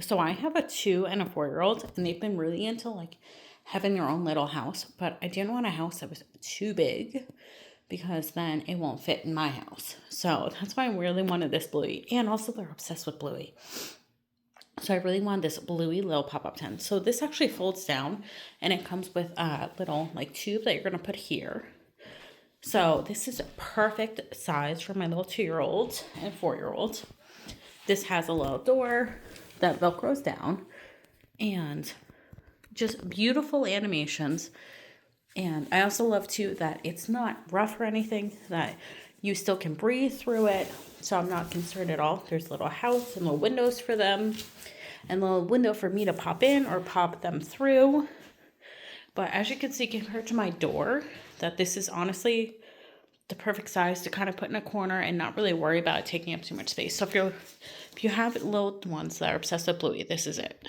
So I have a 2 and a 4-year-old, and they've been really into like having their own little house, but I didn't want a house that was too big because then it won't fit in my house. So that's why I really wanted this Bluey. And also they're obsessed with Bluey. So I really wanted this Bluey little pop-up tent. So this actually folds down and it comes with a little like tube that you're going to put here. So this is a perfect size for my little 2-year-old and 4-year-old. This has a little door that velcros down and just beautiful animations. And I also love too that it's not rough or anything, that you still can breathe through it. So I'm not concerned at all. There's a little house and little windows for them and a little window for me to pop in or pop them through. But as you can see, compared to my door, that this is honestly the perfect size to kind of put in a corner and not really worry about it taking up too much space. So if you have little ones that are obsessed with Bluey, this is it.